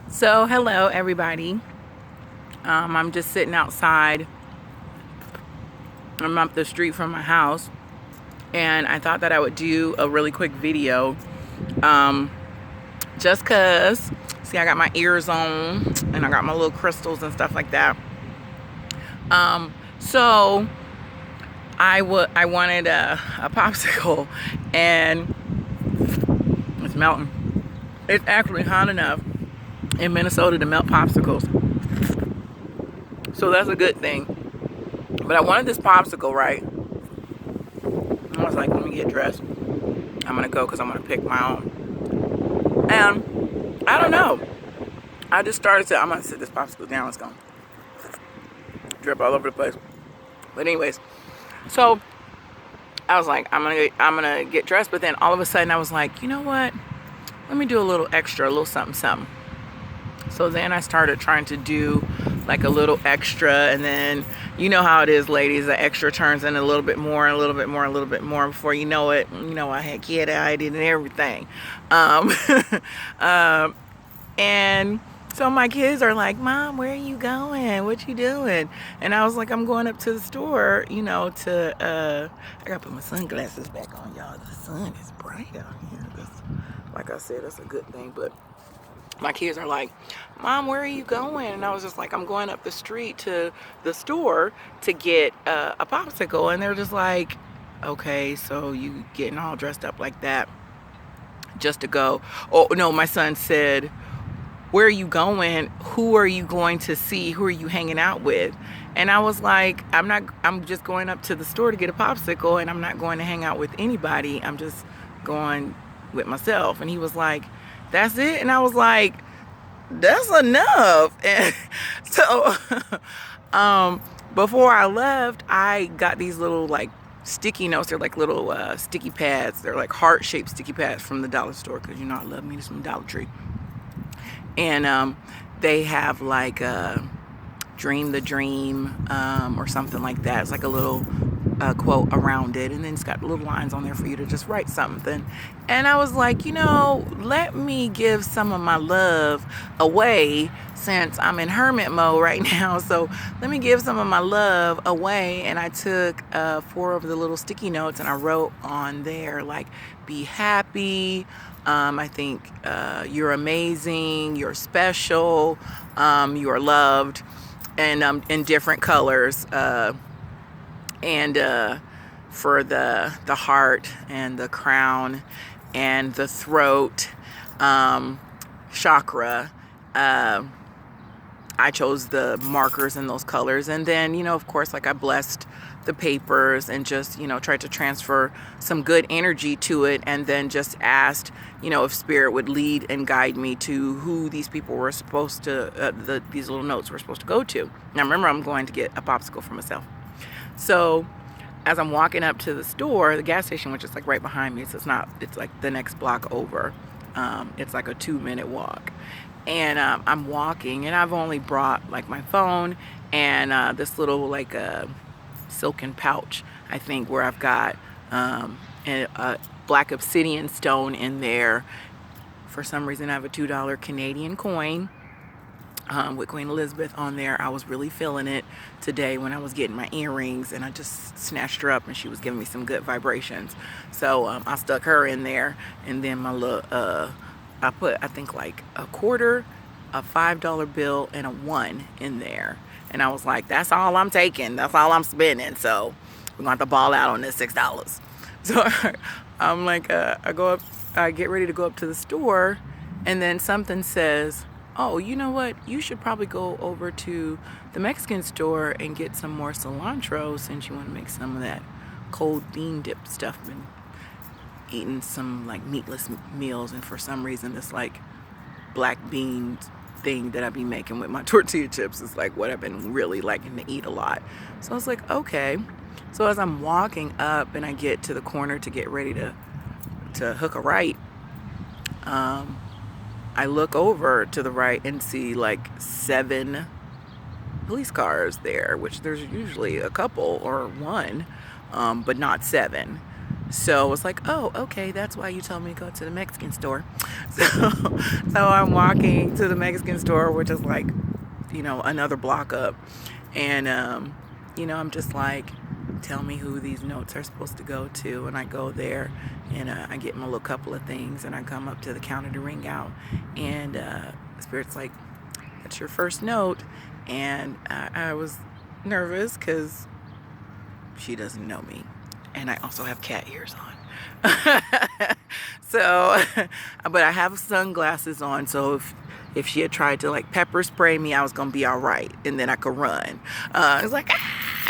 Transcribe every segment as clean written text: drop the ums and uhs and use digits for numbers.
So hello everybody. I'm just sitting outside. I'm up the street from my house, and I thought that I would do a really quick video. Um, just cause, see, I got my ears on and I got my little crystals and stuff like that. So I wanted a popsicle, and it's melting. It's actually hot enough in Minnesota to melt popsicles, so that's a good thing. But I wanted this popsicle, right? I was like, let me get dressed. I'm gonna go because I'm gonna pick my own. And I don't know. I just started to. I'm gonna sit this popsicle down. It's gonna drip all over the place. But anyways, so I was like, I'm gonna get dressed. But then all of a sudden, I was like, you know what? Let me do a little extra, a little something, something. So then I started trying to do like a little extra, and then you know how it is, ladies. The extra turns in a little bit more, and a little bit more, a little bit more. Before you know it, I had kid-eyed and everything. Um, um, and so my kids are like, Mom, where are you going? What you doing? And I was like, I'm going up to the store, I gotta put my sunglasses back on, y'all. The sun is bright out here. Like I said, that's a good thing. But my kids are like, Mom, where are you going? And I was just like, I'm going up the street to the store to get a popsicle. And they're just like, okay, so you getting all dressed up like that just to go? Oh no, my son said, where are you going? Who are you going to see? Who are you hanging out with? And I was like, I'm just going up to the store to get a popsicle, and I'm not going to hang out with anybody. I'm just going with myself. And he was like, that's it? And I was like, that's enough. And so before I left, I got these little like sticky notes. They're like little sticky pads. They're like heart-shaped sticky pads from the dollar store, because I love me some Dollar Tree. And they have like dream the dream, or something like that. It's like a little quote around it, and then it's got little lines on there for you to just write something. And I was like, let me give some of my love away, since I'm in hermit mode right now. So let me give some of my love away. And I took 4 of the little sticky notes, and I wrote on there like, be happy, I think you're amazing, you're special, you're loved, and in different colors. And for the heart and the crown and the throat chakra, I chose the markers in those colors. And then, of course, like I blessed the papers and just, tried to transfer some good energy to it. And then just asked, if spirit would lead and guide me to who these people were supposed to, these little notes were supposed to go to. Now, remember, I'm going to get a popsicle for myself. So as I'm walking up to the store, the gas station, which is like right behind me, so it's like the next block over. It's like a 2-minute walk. And I'm walking, and I've only brought like my phone and this little like silken pouch, I think, where I've got a black obsidian stone in there. For some reason, I have a $2 Canadian coin with Queen Elizabeth on there. I was really feeling it today when I was getting my earrings, and I just snatched her up, and she was giving me some good vibrations. So I stuck her in there, and then my little I put, I think, like a quarter, a $5 bill, and a 1 in there. And I was like, that's all I'm taking. That's all I'm spending. So we're going to have to ball out on this $6. So I'm like, I get ready to go up to the store, and then something says, oh, you know what? You should probably go over to the Mexican store and get some more cilantro, since you want to make some of that cold bean dip stuff. And eating some like meatless meals, and for some reason this like black bean thing that I be making with my tortilla chips is like what I've been really liking to eat a lot. So I was like, okay. So as I'm walking up and I get to the corner to get ready to hook a right, I look over to the right and see like 7 police cars there, which there's usually a couple or 1, but not 7. So I was like, oh, okay, that's why you told me to go to the Mexican store. So I'm walking to the Mexican store, which is like, another block up. And, I'm just like, tell me who these notes are supposed to go to. And I go there and I get my little couple of things and I come up to the counter to ring out. And Spirit's like, that's your first note. And I was nervous because she doesn't know me. And I also have cat ears on. So, but I have sunglasses on. So if she had tried to like pepper spray me, I was going to be all right. And then I could run. It's like,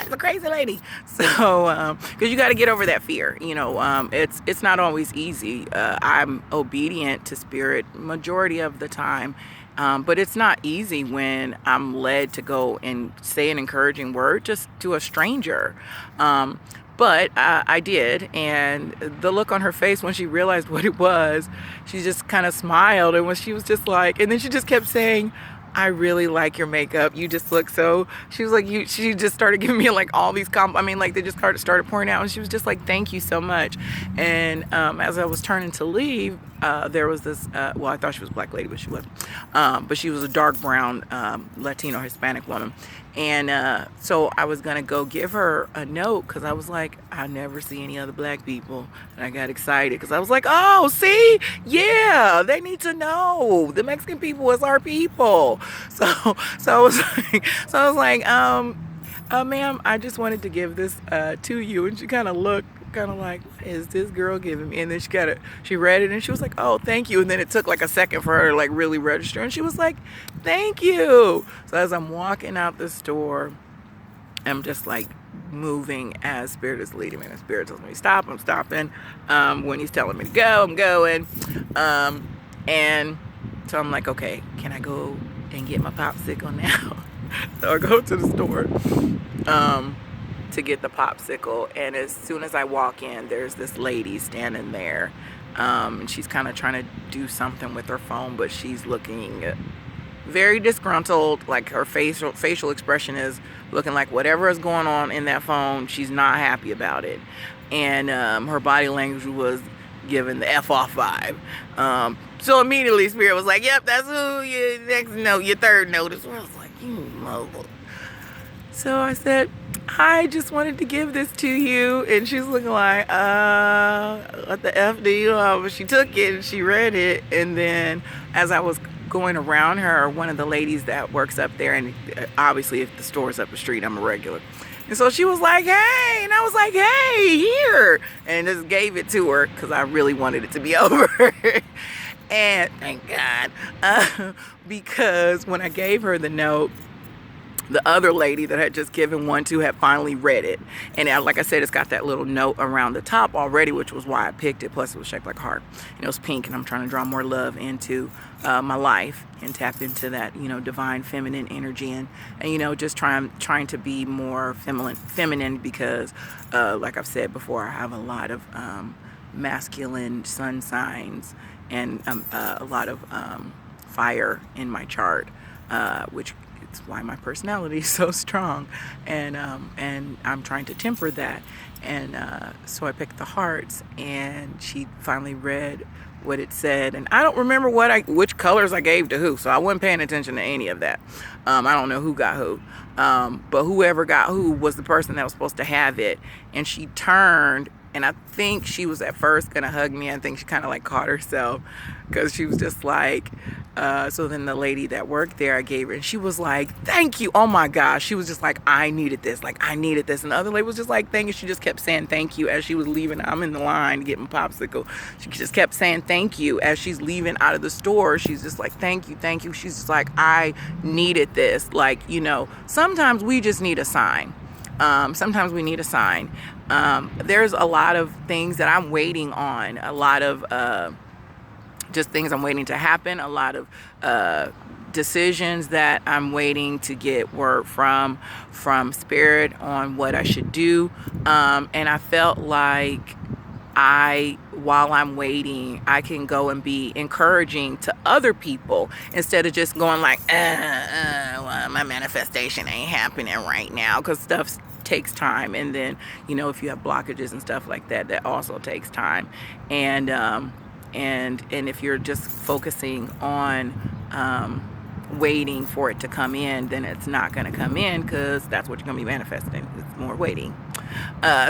it's a crazy lady. So, because you got to get over that fear. It's not always easy. I'm obedient to Spirit majority of the time. But it's not easy when I'm led to go and say an encouraging word just to a stranger. But I did, and the look on her face when she realized what it was, she just kind of smiled, and when she was just like, and then she just kept saying, I really like your makeup. You just look so, she was like, she just started giving me like all these they just started pouring out, and she was just like, thank you so much. And as I was turning to leave, there was this, I thought she was a black lady, but she wasn't. But she was a dark brown Latino Hispanic woman. And so I was going to go give her a note because I was like, I never see any other black people. And I got excited because I was like, oh, see? Yeah, they need to know. The Mexican people is our people. So I was like, ma'am, I just wanted to give this to you. And she kind of looked like, what is this girl giving me? And then she read it and she was like, oh, thank you. And then it took like a second for her to like really register. And she was like, thank you. So as I'm walking out the store, I'm just like moving as Spirit is leading me. And Spirit tells me to stop, I'm stopping. When he's telling me to go, I'm going. And so I'm like, okay, can I go and get my popsicle now? So I go to the store to get the popsicle, and as soon as I walk in, there's this lady standing there, and she's kind of trying to do something with her phone, but she's looking very disgruntled. Like her facial expression is looking like whatever is going on in that phone, she's not happy about it. And her body language was giving the F off vibe. So immediately Spirit was like, yep, that's who your next note, your third note is. I was like, you mother. So I said, I just wanted to give this to you. And she's looking like, what the F do you know? But she took it and she read it. And then as I was going around her, one of the ladies that works up there, and obviously if the store's up the street, I'm a regular. And so she was like, hey, and I was like, hey, here. And just gave it to her because I really wanted it to be over. And thank God, because when I gave her the note, the other lady that had just given one to had finally read it. And like I said, it's got that little note around the top already, which was why I picked it. Plus it was shaped like a heart. And it was pink, and I'm trying to draw more love into my life and tap into that, divine feminine energy, and just trying to be more feminine because, like I've said before, I have a lot of masculine sun signs and a lot of fire in my chart, which it's why my personality is so strong, and I'm trying to temper that. And so I picked the hearts, and she finally read what it said. And I don't remember which colors I gave to who, so I wasn't paying attention to any of that. I don't know who got who, but whoever got who was the person that was supposed to have it. And she turned, and I think she was at first gonna hug me. I think she kind of like caught herself because she was just like, so then the lady that worked there, I gave her, and she was like, thank you. Oh my gosh. She was just like, I needed this. And the other lady was just like, thank you. She just kept saying thank you as she was leaving. I'm in the line to get my popsicle. She just kept saying thank you as she's leaving out of the store. She's just like, thank you, thank you. She's just like, I needed this. Like, sometimes we just need a sign. Sometimes we need a sign. There's a lot of things that I'm waiting on, a lot of just things I'm waiting to happen, a lot of decisions that I'm waiting to get word from Spirit on what I should do. And I felt like while I'm waiting, I can go and be encouraging to other people instead of just going like, well, my manifestation ain't happening right now, because stuff's takes time. And then, if you have blockages and stuff like that, that also takes time. And if you're just focusing on waiting for it to come in, then it's not going to come in, because that's what you're going to be manifesting. It's more waiting.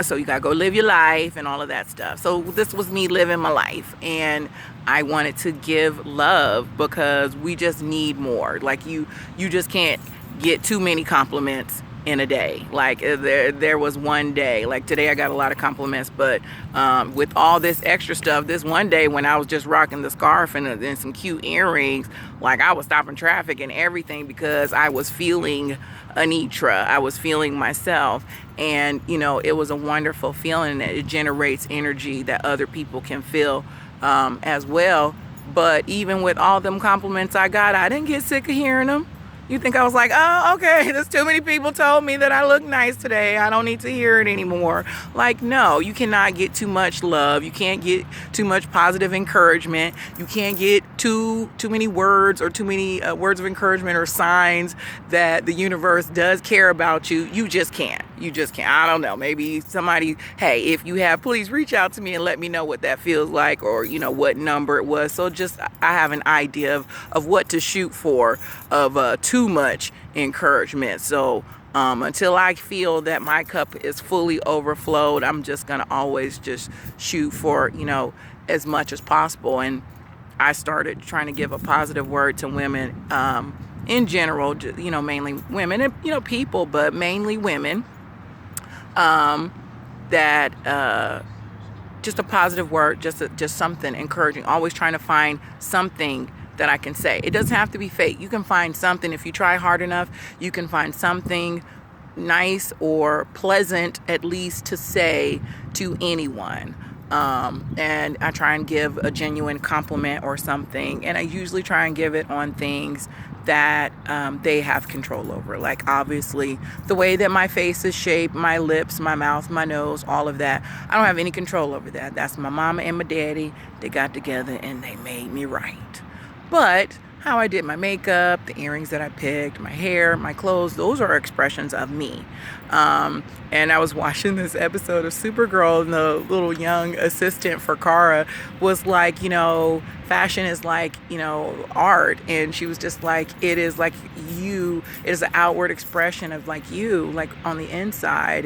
So you gotta go live your life and all of that stuff. So this was me living my life, and I wanted to give love, because we just need more. Like you just can't get too many compliments in a day. Like there was one day, like today I got a lot of compliments, but with all this extra stuff, this one day when I was just rocking the scarf and some cute earrings, like I was stopping traffic and everything, because I was feeling Anitra. I was feeling myself. And it was a wonderful feeling, that it generates energy that other people can feel as well. But even with all them compliments I got, I didn't get sick of hearing them. You think I was like, oh, okay, there's too many people told me that I look nice today, I don't need to hear it anymore. Like, no, you cannot get too much love. You can't get too much positive encouragement. You can't get too many words, or too many words of encouragement or signs that the universe does care about you. You just can't. I don't know. Maybe somebody, hey, if you have, please reach out to me and let me know what that feels like, or what number it was. So just, I have an idea of what to shoot for, of too much encouragement. So until I feel that my cup is fully overflowed, I'm just gonna always just shoot for as much as possible. And I started trying to give a positive word to women in general, mainly women, and people, but mainly women, that just a positive word, just something encouraging, always trying to find something that I can say. It doesn't have to be fake. You can find something. If you try hard enough, you can find something nice or pleasant, at least, to say to anyone. And I try and give a genuine compliment or something, and I usually try and give it on things that they have control over. Like, obviously, the way that my face is shaped, my lips, my mouth, my nose, all of that, I don't have any control over that. That's my mama and my daddy. They got together and they made me right. But how I did my makeup, the earrings that I picked, my hair, my clothes, those are expressions of me. And I was watching this episode of Supergirl, and the little young assistant for Kara was like, fashion is like, art. And she was just like, it is like you, it is an outward expression of like you, like on the inside.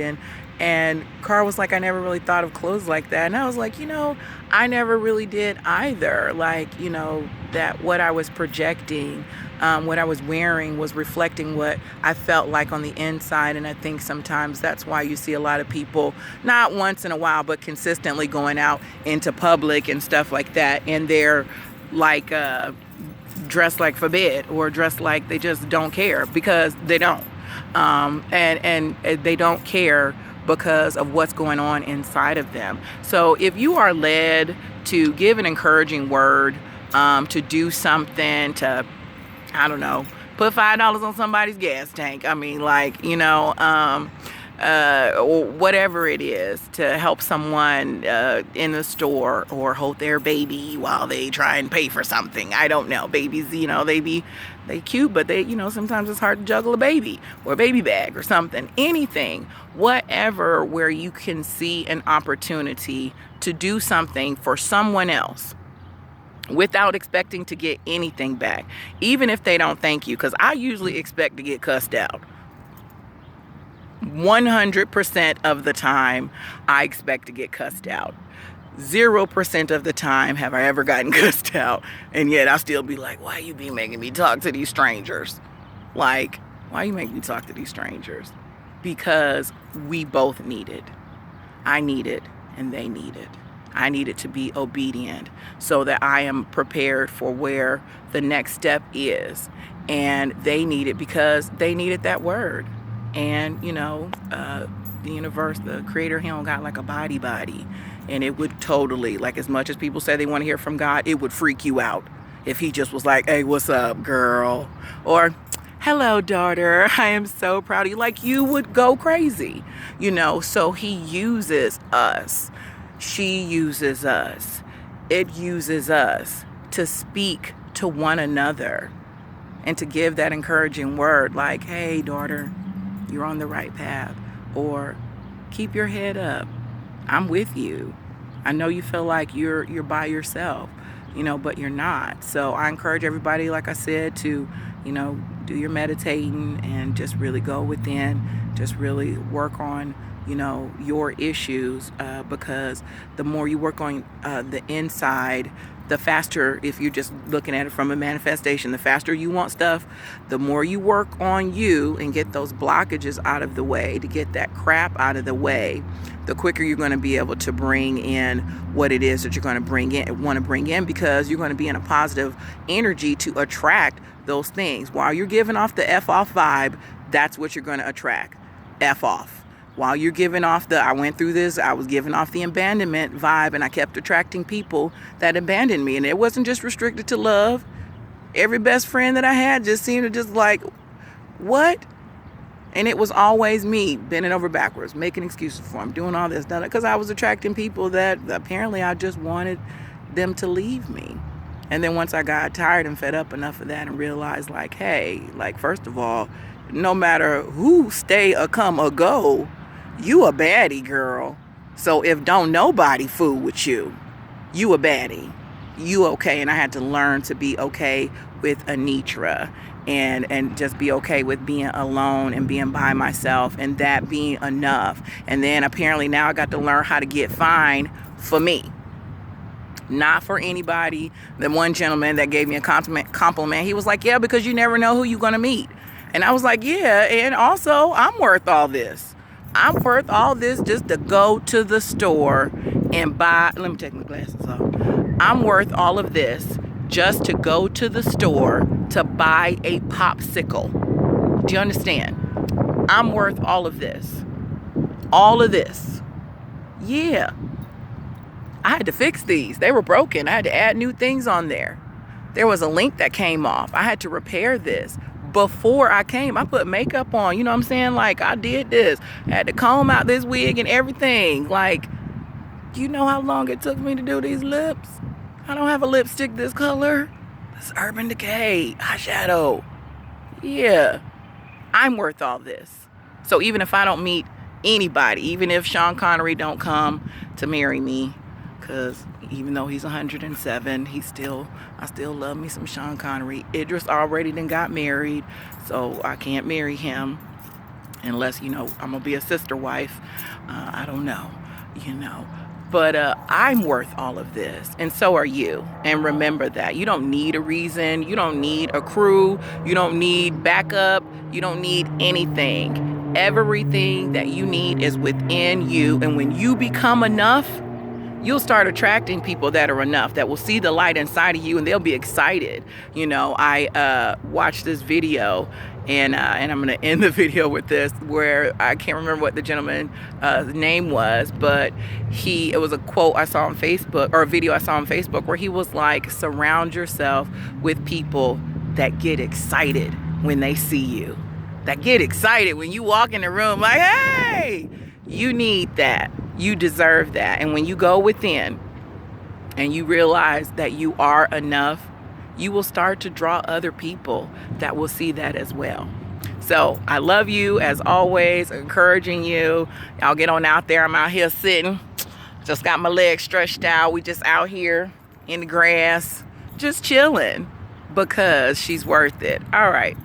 And Carl was like, I never really thought of clothes like that. And I was like, I never really did either. Like, that what I was projecting, what I was wearing was reflecting what I felt like on the inside. And I think sometimes that's why you see a lot of people, not once in a while, but consistently going out into public and stuff like that. And they're like dressed like for bed, or dressed like they just don't care, because they don't. And they don't care because of what's going on inside of them. So if you are led to give an encouraging word, to do something, to, I don't know, put $5 on somebody's gas tank. I mean, like, or whatever it is, to help someone in the store, or hold their baby while they try and pay for something. I don't know. Babies, they cute, but they, sometimes it's hard to juggle a baby or a baby bag or something. Anything, whatever, where you can see an opportunity to do something for someone else without expecting to get anything back, even if they don't thank you, because I usually expect to get cussed out. 100% of the time, I expect to get cussed out. 0% of the time have I ever gotten cussed out, and yet I still be like, why you be making me talk to these strangers? Like, why you make me talk to these strangers? Because we both need it. I need it, and they need it. I needed to be obedient so that I am prepared for where the next step is. And they need it because they needed that word. And, the universe, the creator, he don't got like a body. And it would totally, like, as much as people say they want to hear from God, it would freak you out if he just was like, hey, what's up, girl? Or, hello, daughter, I am so proud of you. Like, you would go crazy, so he uses us. She uses us. It uses us to speak to one another and to give that encouraging word, like, hey, daughter, you're on the right path. or keep your head up. I'm with you. I know you feel like you're by yourself, but you're not. So I encourage everybody, like I said, to, do your meditating and just really go within, just really work on, your issues, because the more you work on the inside, the faster, if you're just looking at it from a manifestation, the faster you want stuff, the more you work on you and get those blockages out of the way, to get that crap out of the way, the quicker you're going to be able to bring in what it is that you're going to want to bring in, because you're going to be in a positive energy to attract those things. While you're giving off the F off vibe, that's what you're going to attract. F off. While you're giving off I went through this, I was giving off the abandonment vibe, and I kept attracting people that abandoned me. And it wasn't just restricted to love. Every best friend that I had just seemed to just like, what? And it was always me bending over backwards, making excuses for them, doing all this, because I was attracting people that apparently I just wanted them to leave me. And then once I got tired and fed up enough of that and realized, like, hey, like, first of all, no matter who stay or come or go, you a baddie, girl. So if don't nobody fool with you, you a baddie. You okay. And I had to learn to be okay with Anitra, and just be okay with being alone and being by myself, and that being enough. And then apparently now I got to learn how to get fine for me, not for anybody. The one gentleman that gave me a compliment, he was like, yeah, because you never know who you're going to meet. And I was like, yeah, and also I'm worth all this. I'm worth all this just to go to the store and buy. Let me take my glasses off. I'm worth all of this just to go to the store to buy a popsicle. Do you understand? I'm worth all of this. All of this. Yeah. I had to fix these. They were broken. I had to add new things on there. There was a link that came off. I had to repair this. Before I came, I put makeup on. You know what I'm saying? Like, I did this. I had to comb out this wig and everything. Like, you know how long it took me to do these lips? I don't have a lipstick this color. This Urban Decay eyeshadow. Yeah. I'm worth all this. So even if I don't meet anybody, even if Sean Connery don't come to marry me, because even though he's 107, I still love me some Sean Connery. Idris already then got married, so I can't marry him unless, I'm going to be a sister wife. I don't know, But I'm worth all of this, and so are you. And remember that. You don't need a reason. You don't need a crew. You don't need backup. You don't need anything. Everything that you need is within you. And when you become enough, you'll start attracting people that are enough, that will see the light inside of you, and they'll be excited. I watched this video, and I'm going to end the video with this, where I can't remember what the gentleman's name was, but it was a quote I saw on Facebook, or a video I saw on Facebook, where he was like, surround yourself with people that get excited when they see you, that get excited when you walk in the room, like, hey, you need that. You deserve that. And when you go within and you realize that you are enough, you will start to draw other people that will see that as well. So I love you as always, encouraging you. Y'all get on out there. I'm out here sitting. Just got my legs stretched out. We just out here in the grass, just chilling, because she's worth it. All right.